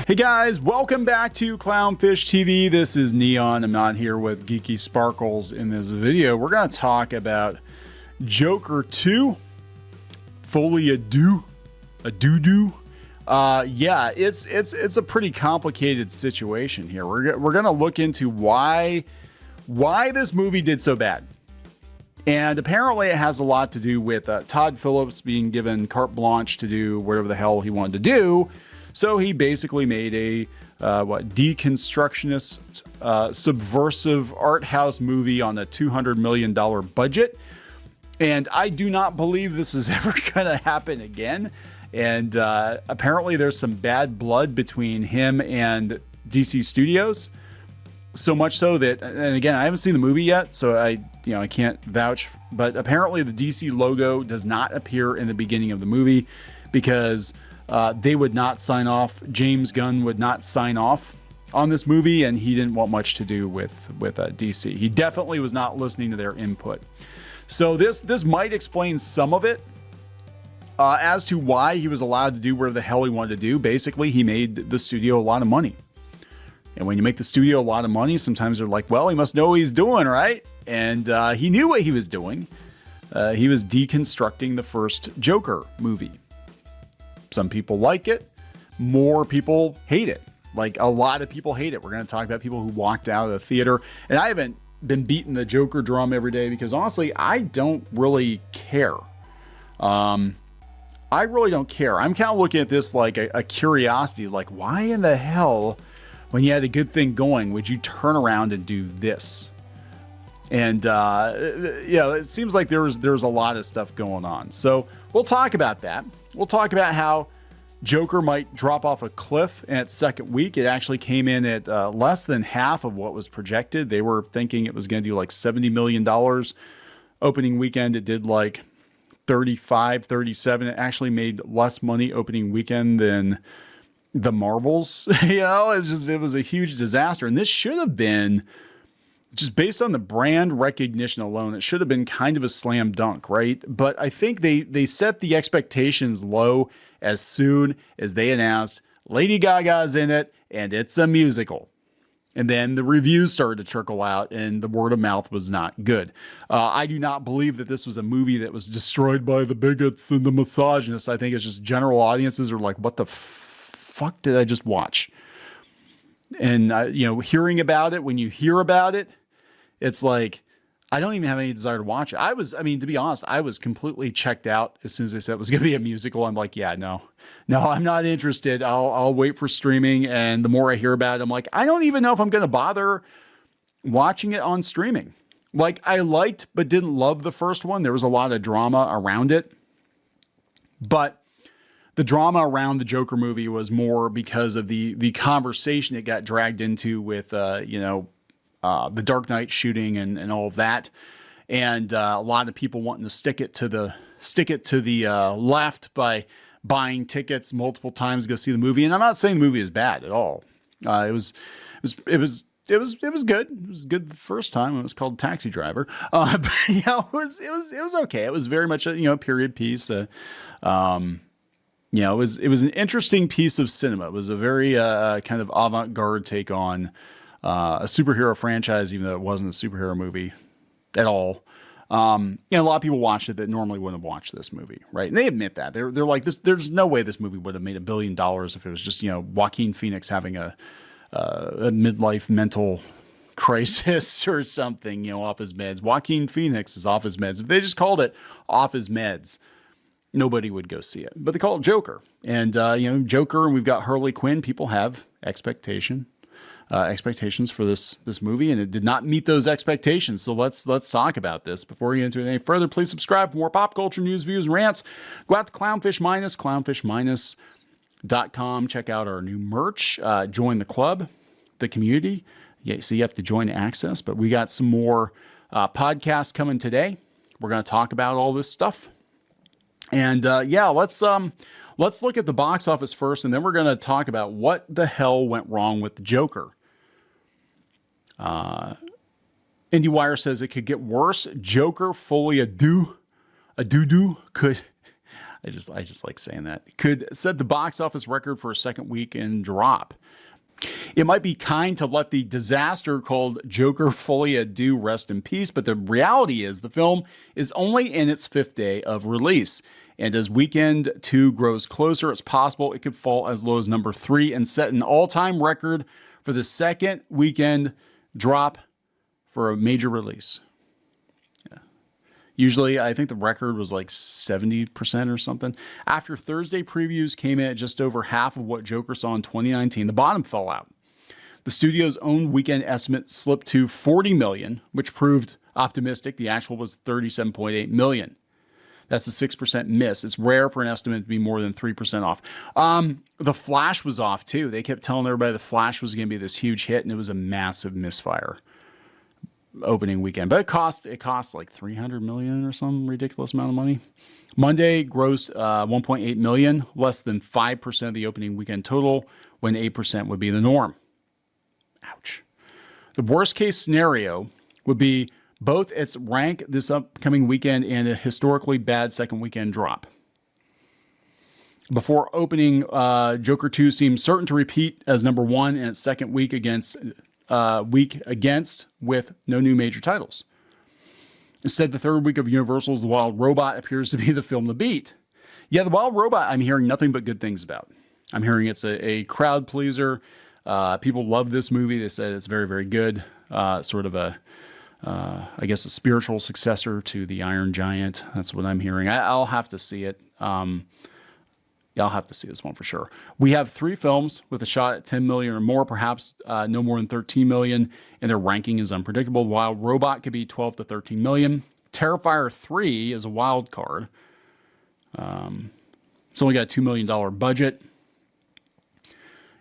Hey guys, welcome back to Clownfish TV. This is Neon. I'm not here with Geeky Sparkles in this video. We're going to talk about Joker 2, Folie, Deux. Yeah, it's a pretty complicated situation here. We're going to look into why this movie did so bad. And apparently it has a lot to do with Todd Phillips being given carte blanche to do whatever the hell he wanted to do. So he basically made a deconstructionist, subversive art house movie on a $200 million budget. And I do not believe this is ever going to happen again. And apparently there's some bad blood between him and DC Studios. So much so that, and again, I haven't seen the movie yet, so I can't vouch. But apparently the DC logo does not appear in the beginning of the movie because they would not sign off. James Gunn would not sign off on this movie, and he didn't want much to do with DC. He definitely was not listening to their input. So this might explain some of it as to why he was allowed to do whatever the hell he wanted to do. Basically, he made the studio a lot of money. And when you make the studio a lot of money, sometimes they're like, well, he must know what he's doing, right? And he knew what he was doing. He was deconstructing the first Joker movie. Some people like it. More people hate it. Like, a lot of people hate it. We're going to talk about people who walked out of the theater. And I haven't been beating the Joker drum every day because, honestly, I don't really care. I really don't care. I'm kind of looking at this like a curiosity. Like, why in the hell, when you had a good thing going, would you turn around and do this? And, it seems like there's a lot of stuff going on. So we'll talk about that. We'll talk about how Joker might drop off a cliff in its second week. It actually came in at less than half of what was projected. They were thinking it was going to do like $70 million. Opening weekend, it did like 35, 37. It actually made less money opening weekend than the Marvels. It was a huge disaster. And this should have been, just based on the brand recognition alone, it should have been kind of a slam dunk, right? But I think they set the expectations low as soon as they announced Lady Gaga's in it and it's a musical. And then the reviews started to trickle out and the word of mouth was not good. I do not believe that this was a movie that was destroyed by the bigots and the misogynists. I think it's just general audiences are like, what the fuck did I just watch? And, hearing about it, when you hear about it, it's like, I don't even have any desire to watch it. To be honest, I was completely checked out as soon as they said it was going to be a musical. I'm like, yeah, no, I'm not interested. I'll wait for streaming. And the more I hear about it, I'm like, I don't even know if I'm going to bother watching it on streaming. Like, I liked, but didn't love the first one. There was a lot of drama around it, but the drama around the Joker movie was more because of the conversation it got dragged into with, the Dark Knight shooting and all of that. And a lot of people wanting to stick it to the left by buying tickets multiple times to go see the movie. And I'm not saying the movie is bad at all. It was good. It was good the first time. It was called Taxi Driver. But it was okay. It was very much a period piece. It was an interesting piece of cinema. It was a very kind of avant-garde take on a superhero franchise, even though it wasn't a superhero movie at all. A lot of people watched it that normally wouldn't have watched this movie, right? And they admit that. They're like, there's no way this movie would have made $1 billion if it was just, Joaquin Phoenix having a midlife mental crisis or something, off his meds. Joaquin Phoenix is off his meds. If they just called it Off His Meds, nobody would go see it. But they call it Joker. And, Joker, and we've got Harley Quinn. People have expectations for this movie, and it did not meet those expectations. So let's talk about this. Before we get into it any further, please subscribe for more pop culture news, views, and rants. Go out to clownfish-com. Check out our new merch. Join the club, the community. Yeah, so you have to join to access, but we got some more podcasts coming today. We're going to talk about all this stuff. And let's look at the box office first, and then we're going to talk about what the hell went wrong with the Joker. IndieWire says it could get worse. Joker, Folie, Deux could I just like saying that. Could set the box office record for a second weekend drop. It might be kind to let the disaster called Joker Folie Deux rest in peace, but the reality is the film is only in its 5th day of release. And as weekend 2 grows closer, it's possible it could fall as low as number 3 and set an all-time record for the second weekend drop for a major release. Usually, I think the record was like 70% or something. After Thursday previews came in at just over half of what Joker saw in 2019, the bottom fell out. The studio's own weekend estimate slipped to $40 million, which proved optimistic. The actual was $37.8 million. That's a 6% miss. It's rare for an estimate to be more than 3% off. The Flash was off too. They kept telling everybody the Flash was going to be this huge hit, and it was a massive misfire opening weekend, but it cost like $300 million or some ridiculous amount of money. Monday grossed $1.8 million, less than 5% of the opening weekend total, when 8% would be the norm. Ouch. The worst case scenario would be both its rank this upcoming weekend and a historically bad second weekend drop. Before opening, Joker 2 seems certain to repeat as number 1 in its second week against with no new major titles. Instead, the third week of Universal's The Wild Robot appears to be the film to beat. Yeah, The Wild Robot, I'm hearing nothing but good things about. I'm hearing it's a crowd pleaser. People love this movie. They said it's very, very good. Sort of I guess a spiritual successor to The Iron Giant. That's what I'm hearing. I'll have to see it. I'll have to see this one for sure. We have 3 films with a shot at 10 million or more, perhaps no more than 13 million, and their ranking is unpredictable. Wild Robot could be 12 to 13 million. Terrifier 3 is a wild card. It's only got a $2 million budget.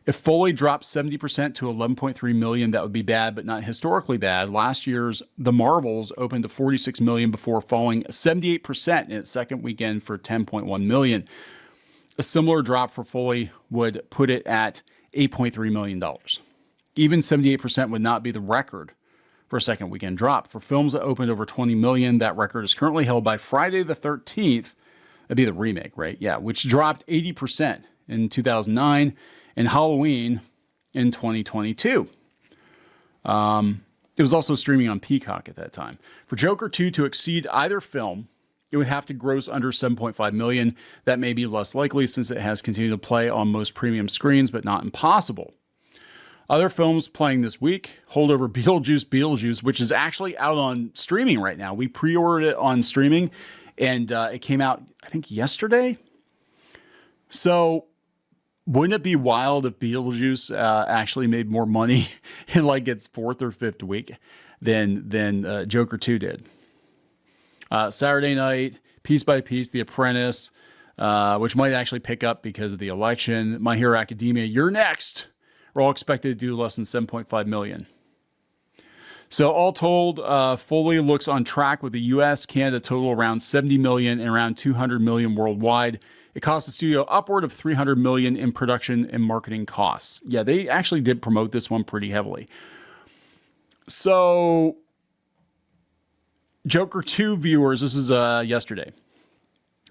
If Folie drops 70% to 11.3 million, that would be bad, but not historically bad. Last year's The Marvels opened to 46 million before falling 78% in its second weekend for 10.1 million. A similar drop for Folie would put it at $8.3 million. Even 78% would not be the record for a second weekend drop. For films that opened over 20 million, that record is currently held by Friday the 13th. That'd be the remake, right? Yeah, which dropped 80% in 2009 and Halloween in 2022. It was also streaming on Peacock at that time. For Joker 2 to exceed either film, it would have to gross under 7.5 million. That may be less likely since it has continued to play on most premium screens, but not impossible. Other films playing this week: holdover Beetlejuice, which is actually out on streaming right now. We pre-ordered it on streaming, and it came out, I think, yesterday. So wouldn't it be wild if Beetlejuice actually made more money in like its 4th or 5th week than Joker 2 did? Saturday night, Piece by Piece, The Apprentice, which might actually pick up because of the election. My Hero Academia, You're Next, we're all expected to do less than 7.5 million. So all told, Folie looks on track with the US, Canada total around 70 million and around 200 million worldwide. It cost the studio upward of 300 million in production and marketing costs. Yeah, they actually did promote this one pretty heavily. So Joker 2 viewers, this is yesterday.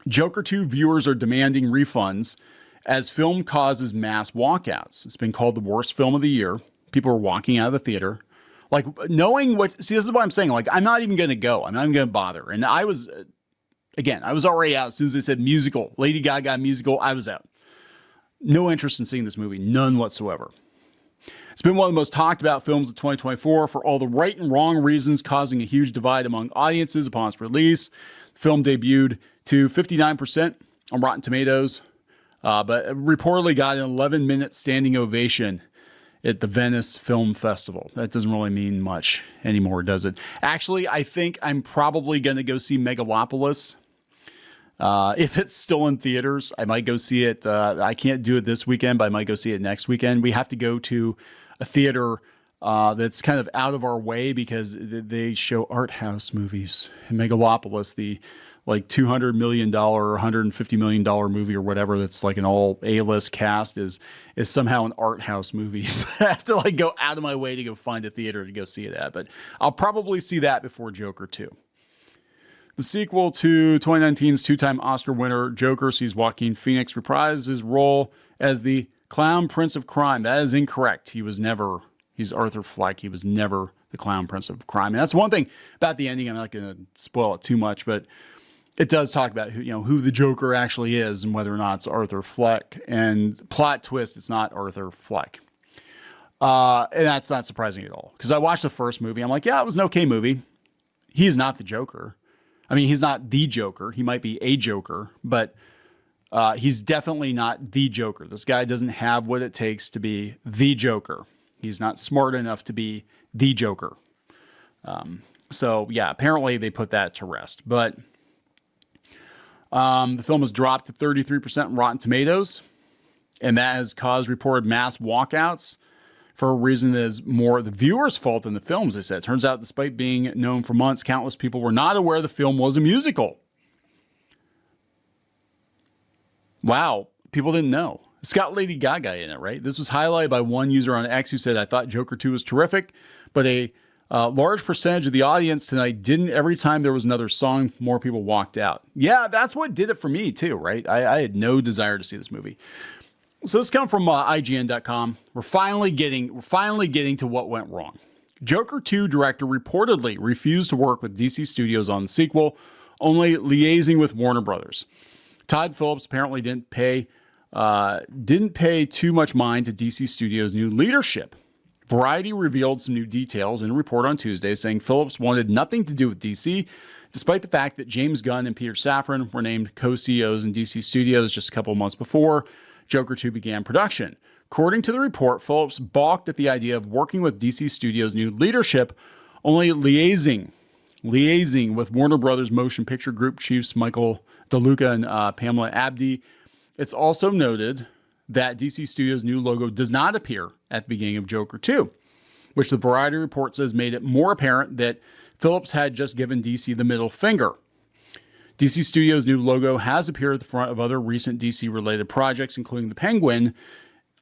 Joker 2 viewers are demanding refunds as film causes mass walkouts. It's been called the worst film of the year. People are walking out of the theater. Like, knowing what... See, this is what I'm saying. Like, I'm not even going to go. I'm not even going to bother. And I was... Again, I was already out as soon as they said musical. Lady Gaga musical, I was out. No interest in seeing this movie. None whatsoever. It's been one of the most talked about films of 2024 for all the right and wrong reasons, causing a huge divide among audiences upon its release. The film debuted to 59% on Rotten Tomatoes, but reportedly got an 11-minute standing ovation at the Venice Film Festival. That doesn't really mean much anymore, does it? Actually, I think I'm probably going to go see Megalopolis. If it's still in theaters, I might go see it. I can't do it this weekend, but I might go see it next weekend. We have to go to a theater that's kind of out of our way because they show art house movies. In Megalopolis, the like $200 million, $150 million movie or whatever that's like an all A-list cast is somehow an art house movie. I have to like go out of my way to go find a theater to go see it at, but I'll probably see that before Joker 2. The sequel to 2019's two-time Oscar winner Joker sees Joaquin Phoenix reprise his role as the Clown Prince of Crime. That is incorrect. He's Arthur Fleck. He was never the Clown Prince of Crime. And that's one thing about the ending. I'm not going to spoil it too much, but it does talk about who the Joker actually is and whether or not it's Arthur Fleck. And plot twist, it's not Arthur Fleck. And that's not surprising at all. Because I watched the first movie. I'm like, yeah, it was an okay movie. He's not the Joker. I mean, he's not the Joker. He might be a Joker, but he's definitely not the Joker. This guy doesn't have what it takes to be the Joker. He's not smart enough to be the Joker. So, yeah, apparently they put that to rest. But the film has dropped to 33% in Rotten Tomatoes, and that has caused reported mass walkouts for a reason that is more the viewer's fault than the film's, they said. Turns out, despite being known for months, countless people were not aware the film was a musical. Wow, people didn't know. It's got Lady Gaga in it, right? This was highlighted by one user on X who said, I thought Joker 2 was terrific, but a large percentage of the audience tonight didn't. Every time there was another song, more people walked out. Yeah, that's what did it for me too, right? I had no desire to see this movie. So this comes from IGN.com. We're finally getting to what went wrong. Joker 2 director reportedly refused to work with DC Studios on the sequel, only liaising with Warner Brothers. Todd Phillips apparently didn't pay too much mind to DC Studios' new leadership. Variety revealed some new details in a report on Tuesday, saying Phillips wanted nothing to do with DC, despite the fact that James Gunn and Peter Safran were named co-CEOs in DC Studios just a couple of months before Joker 2 began production. According to the report, Phillips balked at the idea of working with DC Studios' new leadership, only liaising with Warner Brothers Motion Picture Group chiefs Michael DeLuca and Pamela Abdi. It's also noted that DC Studios' new logo does not appear at the beginning of Joker 2, which the Variety report says made it more apparent that Phillips had just given DC the middle finger. DC Studios' new logo has appeared at the front of other recent DC-related projects, including The Penguin,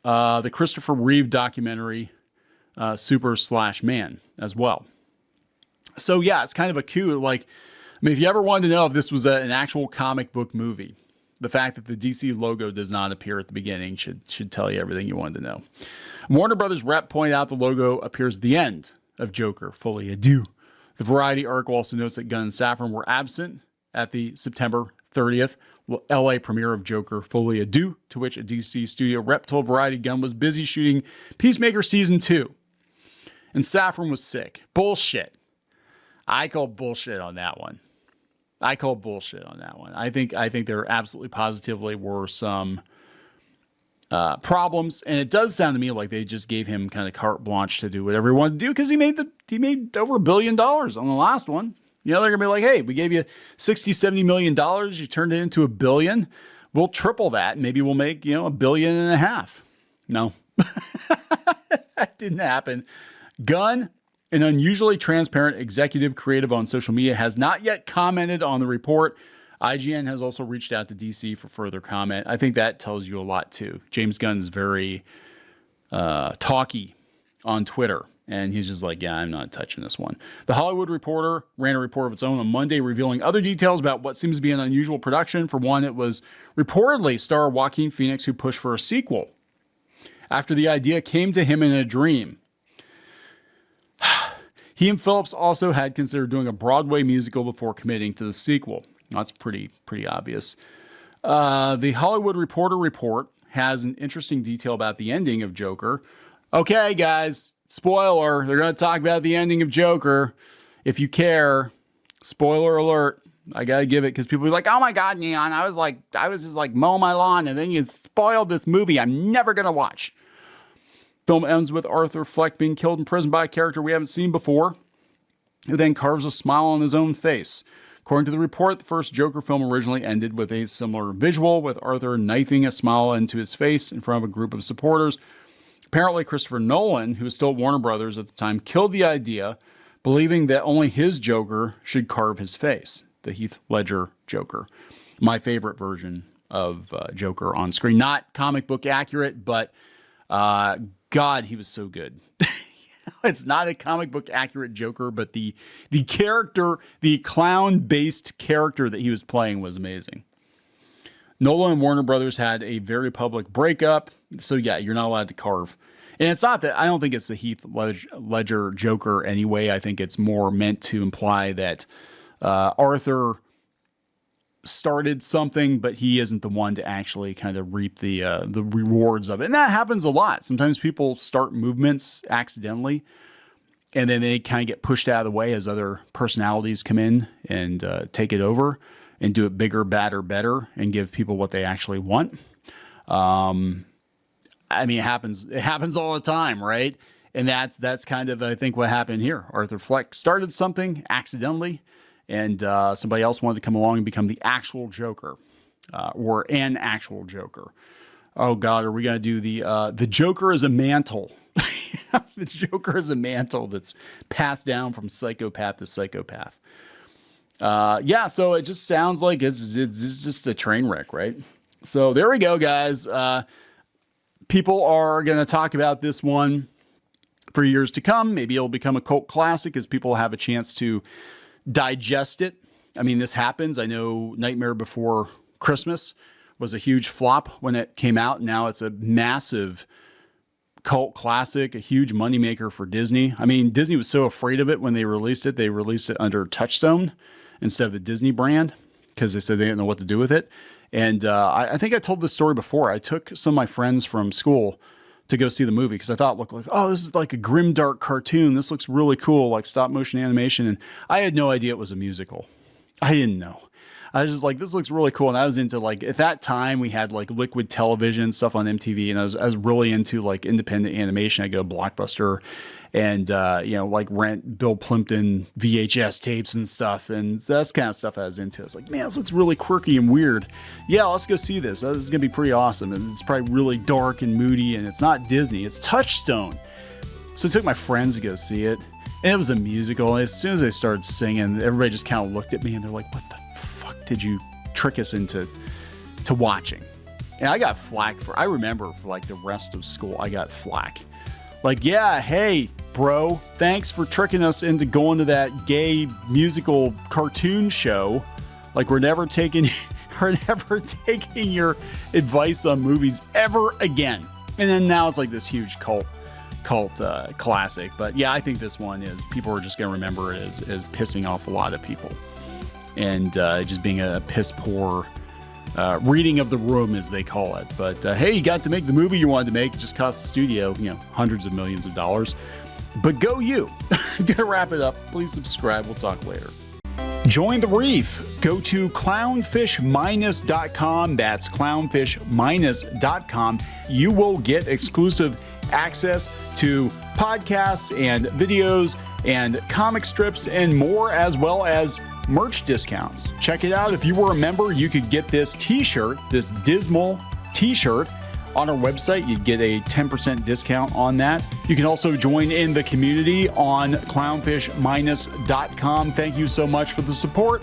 the Christopher Reeve documentary, Super/Man, as well. So, yeah, it's kind of a coup. Like, I mean, if you ever wanted to know if this was an actual comic book movie, the fact that the DC logo does not appear at the beginning should tell you everything you wanted to know. Warner Brothers rep pointed out the logo appears at the end of Joker, Folie. The Variety article also notes that Gunn and Safran were absent at the September 30th LA premiere of Joker, Folie, to which a DC studio rep told Variety Gunn was busy shooting Peacemaker Season 2. And Safran was sick. Bullshit. I call bullshit on that one. I think there absolutely positively were some problems, and it does sound to me like they just gave him kind of carte blanche to do whatever he wanted to do because he made over $1 billion on the last one. They're gonna be like, hey, we gave you $60-70 million, you turned it into $1 billion. We'll triple that, and maybe we'll make $1.5 billion. No, that didn't happen. Gunn, an unusually transparent executive creative on social media, has not yet commented on the report. IGN has also reached out to DC for further comment. I think that tells you a lot too. James Gunn is very talky on Twitter, and he's just like, yeah, I'm not touching this one. The Hollywood Reporter ran a report of its own on Monday, revealing other details about what seems to be an unusual production. For one, it was reportedly star Joaquin Phoenix who pushed for a sequel after the idea came to him in a dream. He and Phillips also had considered doing a Broadway musical before committing to the sequel. That's pretty obvious. The Hollywood Reporter report has an interesting detail about the ending of Joker. Okay, guys, spoiler. They're going to talk about the ending of Joker. If you care, spoiler alert. I got to give it because people are like, oh my God, Neon. I was just like mowing my lawn and then you spoiled this movie I'm never going to watch. Film ends with Arthur Fleck being killed in prison by a character we haven't seen before, who then carves a smile on his own face. According to the report, the first Joker film originally ended with a similar visual, with Arthur knifing a smile into his face in front of a group of supporters. Apparently, Christopher Nolan, who was still at Warner Brothers at the time, killed the idea, believing that only his Joker should carve his face, the Heath Ledger Joker. My favorite version of Joker on screen. Not comic book accurate, but God, he was so good. It's not a comic book accurate Joker, but the character, the clown-based character that he was playing was amazing. Nolan and Warner Brothers had a very public breakup. So yeah, you're not allowed to carve. And it's not that, I don't think it's the Heath Ledger Joker anyway. I think it's more meant to imply that Arthur started something, but he isn't the one to actually kind of reap the rewards of it. And that happens a lot. Sometimes people start movements accidentally, and then they kind of get pushed out of the way as other personalities come in and take it over and do it bigger, badder, better, and give people what they actually want. I mean, it happens all the time, right? And that's kind of, I think, what happened here. Arthur Fleck started something accidentally, and somebody else wanted to come along and become the actual Joker, or an actual Joker. Oh God, are we gonna do the Joker as a mantle? The Joker as a mantle that's passed down from psychopath to psychopath. Yeah, so it just sounds like it's just a train wreck, right? So there we go, guys. People are going to talk about this one for years to come. Maybe it'll become a cult classic as people have a chance to digest it. I mean, this happens. I know Nightmare Before Christmas was a huge flop when it came out. Now it's a massive cult classic, a huge moneymaker for Disney. I mean, Disney was so afraid of it when they released it. They released it under Touchstone instead of the Disney brand because they said they didn't know what to do with it. And I think I told this story before. I took some of my friends from school to go see the movie because I thought it looked like, oh, this is like a grimdark cartoon. This looks really cool, like stop motion animation. And I had no idea it was a musical. I didn't know. I was just like, this looks really cool. And I was into, like, at that time we had like Liquid Television stuff on MTV, and I was really into like independent animation. I go Blockbuster and, like rent Bill Plimpton VHS tapes and stuff. And that's kind of stuff I was into. I was like, man, this looks really quirky and weird. Yeah, let's go see this. This is going to be pretty awesome. And it's probably really dark and moody, and it's not Disney, it's Touchstone. So I took my friends to go see it, and it was a musical. And as soon as they started singing, everybody just kind of looked at me and they're like, what the fuck did you trick us into watching? And I got flack I remember for like the rest of school, I got flack. Like, yeah, hey, bro, thanks for tricking us into going to that gay musical cartoon show. Like, we're never taking your advice on movies ever again. And then now it's like this huge cult classic. But yeah, I think this one is, people are just going to remember it as pissing off a lot of people. And just being a piss poor reading of the room, as they call it. But hey, you got to make the movie you wanted to make. It just cost the studio, hundreds of millions of dollars. But go you. I'm going to wrap it up. Please subscribe. We'll talk later. Join the reef. Go to clownfish-.com. That's clownfish-.com. You will get exclusive access to podcasts and videos and comic strips and more, as well as merch discounts. Check it out. If you were a member, you could get this t-shirt, this dismal t-shirt on our website. You'd get a 10% discount on that. You can also join in the community on clownfish-.com. Thank you so much for the support.